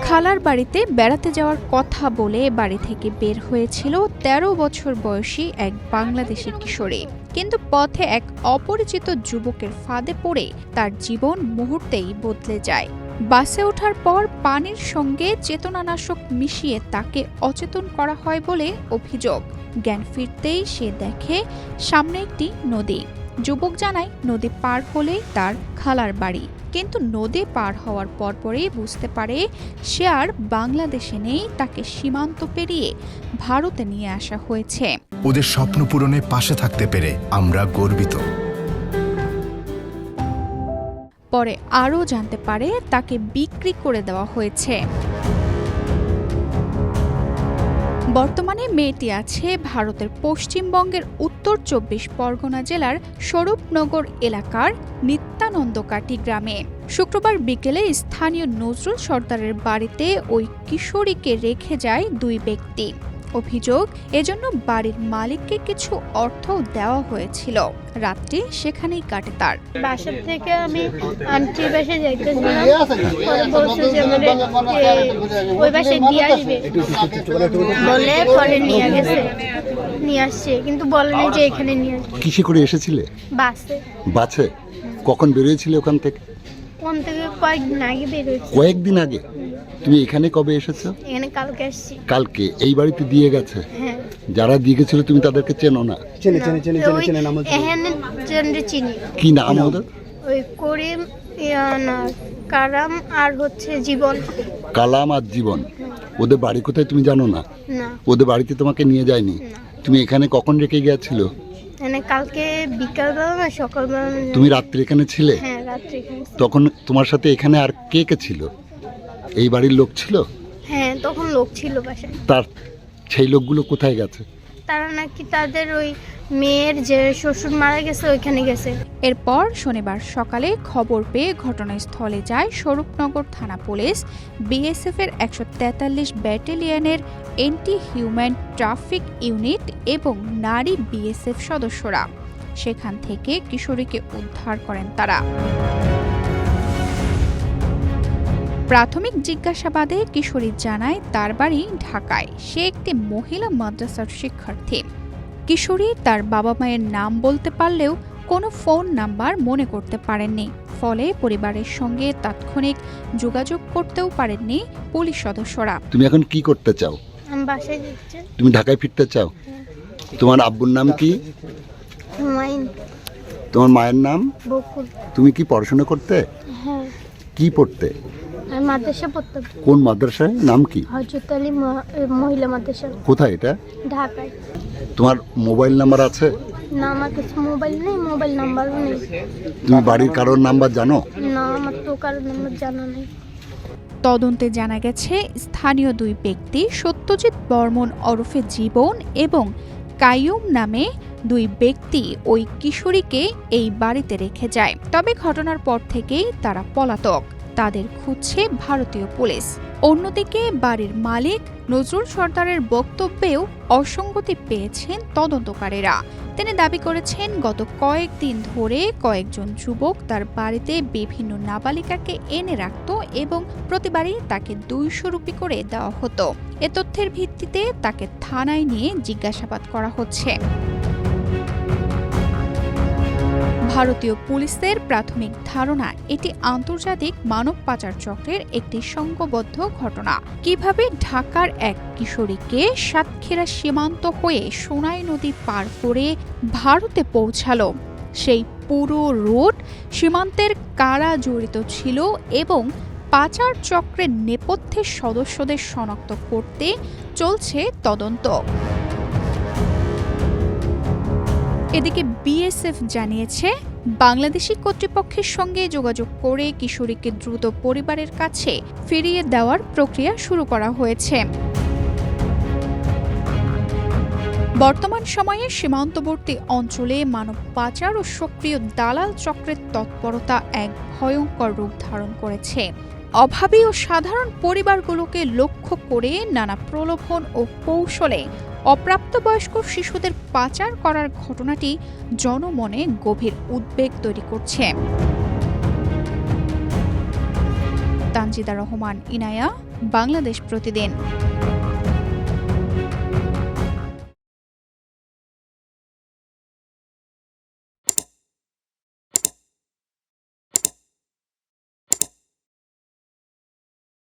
খালার বাড়িতে বেড়াতে যাওয়ার কথা বলে বাড়ি থেকে বের হয়েছিল ১৩ বছর বয়সী এক বাংলাদেশি কিশোরী, কিন্তু পথে এক অপরিচিত যুবকের ফাঁদে পড়ে তার জীবন মুহূর্তেই বদলে যায়। বাসে ওঠার পর পানির সঙ্গে চেতনানাশক মিশিয়ে তাকে অচেতন করা হয় বলে অভিযোগ। জ্ঞান ফিরতেই সে দেখে সামনে একটি নদী। যুবক জানায় নদী পার হলেই তার খালার বাড়ি, কিন্তু নদী পার হওয়ার পরপরই বুঝতে পারে সে আর বাংলাদেশে নেই, তাকে সীমান্ত পেরিয়ে ভারতে নিয়ে আসা হয়েছে। ওদের স্বপ্ন পূরণে পাশে থাকতে পেরে আমরা গর্বিত। পরে আরও জানতে পারে তাকে বিক্রি করে দেওয়া হয়েছে। বর্তমানে মেয়েটি আছে ভারতের পশ্চিমবঙ্গের উত্তর ২৪ পরগনা জেলার স্বরূপনগর এলাকার নিত্যানন্দকাটি গ্রামে। শুক্রবার বিকেলে স্থানীয় নজরুল সর্দারের বাড়িতে ওই কিশোরীকে রেখে যায় দুই ব্যক্তি। অভিযোগ, এজন্য বাড়ির মালিককে কিছু অর্থ দেওয়া হয়েছিল। রাত্রি সেখানেই কাটে তার। বাসা থেকে আমি আন্টির বাসায় যাইতেছিলাম, বলছে যে ওই বাসায় দিয়ে আসবে বলে, পরে নিয়ে আসছে, কিন্তু বলেনি যে এখানে নিয়ে আসবে। কিসে করে এসেছিলে? বাসে। বাসে? কখন বেরিয়েছিলে ওখান থেকে? কোন থেকে কয়েকদিন আগে বেরোচ্ছি। কয়েকদিন আগে? তুমি এখানে কবে এসেছো? এখানে কালকে আসছি। কালকে? এই বাড়িতে দিয়ে গেছে? হ্যাঁ। যারা দিয়ে গেছিল তুমি তাদেরকে চেনো না? চিনি। কি নাম ওদের? ওই করিম, কালাম আর হচ্ছে জীবন। কালাম আর জীবন। ওদের বাড়ি কোথায় তুমি জানো না? না। ওদের বাড়িতে তোমাকে নিয়ে যায়নি? তুমি এখানে কখন রেখে গিয়েছিল? কালকে বিকালবেলা না সকালবেলা। তুমি রাত্রে এখানে ছিলে? হ্যাঁ, রাত্রে এখানে। তখন তোমার সাথে এখানে আর কে কে ছিল? এই বাড়ির লোক ছিল? হ্যাঁ, তখন লোক ছিল বাসায়। তার সেই লোকগুলো কোথায় গেছে? তারা নাকি তাদের ওই মেয়ের যে শ্বশুর মারা গেছে ওইখানে গেছে। এরপর শনিবার সকালে খবর পেয়ে ঘটনাস্থলে যায় স্বরূপনগর থানা পুলিশ, বিএসএফ এর ১৪৩ ব্যাটালিয়নের এন্টি হিউম্যান ট্রাফিক ইউনিট এবং নারী বিএসএফ সদস্যরা। সেখান থেকে কিশোরীকে উদ্ধার করেন তারা। প্রাথমিক জিজ্ঞাসাবাদে কিশোরী জানায় তার বাড়ি ঢাকায়, সে একটি মহিলা মাদ্রাসার শিক্ষার্থী। কিশোরী তার বাবা মায়ের নাম বলতে পারলেও কোনো ফোন নাম্বার মনে করতে পারেননি, ফলে পরিবারের সঙ্গে তাৎক্ষণিক যোগাযোগ করতেও পারেননি পুলিশ সদস্যরা। তুমি এখন কি করতে চাও? আমি বাসায় যাচ্ছি। তুমি ঢাকায় ফিরতে চাও? তোমার আব্বুর নাম কি? হুমায়ুন। তোমার মায়ের নাম? বকুল। তুমি কি পড়াশোনা করতে? হ্যাঁ। কি পড়তে? আমি মাদ্রাসা পড়তাম। কোন মাদ্রাসায়? নাম কি? হযরত আলী মহিলা মাদ্রাসা। কোথায় এটা? ঢাকায়। তোমার মোবাইল নাম্বার আছে? না, আমার কাছে মোবাইল নেই, মোবাইল নাম্বারও নেই। তুমি বাড়ির কারোর নাম্বার জানো? না, আমার তো কারোর নাম্বার জানা নেই। তদন্তে জানা গেছে স্থানীয় দুই ব্যক্তি সত্যজিৎ বর্মন ওরফে জীবন এবং কাইয়ুম নামে দুই ব্যক্তি ওই কিশোরীকে এই বাড়িতে রেখে যায়। তবে ঘটনার পর থেকেই তারা পলাতক, তাদের খুঁজছে ভারতীয় পুলিশ। অন্যদিকে বাড়ির মালিক নজরুল সর্দারের বক্তব্যেও অসঙ্গতি পেয়েছেন তদন্তকারীরা। তিনি দাবি করেছেন গত কয়েকদিন ধরে কয়েকজন যুবক তার বাড়িতে বিভিন্ন নাবালিকাকে এনে রাখত এবং প্রতিবারই তাকে ২০০ রুপি করে দেওয়া হতো। এ তথ্যের ভিত্তিতে তাকে থানায় নিয়ে জিজ্ঞাসাবাদ করা হচ্ছে। ভারতীয় পুলিশের প্রাথমিক ধারণা এটি আন্তর্জাতিক মানব পাচার চক্রের একটি সংঘবদ্ধ ঘটনা। কিভাবে ঢাকার এক কিশোরীকে সাতক্ষীরা সীমান্ত হয়ে সোনাই নদী পার করে ভারতে পৌঁছালো, সেই পুরো রুট, সীমান্তের কারা জড়িত ছিল এবং পাচার চক্রের নেপথ্যের সদস্যদের শনাক্ত করতে চলছে তদন্ত। এদিকে বিএসএফ জানিয়েছে বাংলাদেশি কর্তৃপক্ষের সঙ্গে যোগাযোগ করে কিশোরীকে দ্রুত পরিবারের কাছে ফিরিয়ে দেওয়ার প্রক্রিয়া শুরু করা হয়েছে। বর্তমান সময়ে সীমান্তবর্তী অঞ্চলে মানব পাচার ও সক্রিয় দালাল চক্রের তৎপরতা এক ভয়ঙ্কর রূপ ধারণ করেছে। অভাবী ও সাধারণ পরিবারগুলোকে লক্ষ্য করে নানা প্রলোভন ও কৌশলে অপ্রাপ্তবয়স্ক শিশুদের পাচার করার ঘটনাটি জনমনে গভীর উদ্বেগ তৈরি করছে। তানজিদা রহমান, ইনায়া, বাংলাদেশ প্রতিদিন।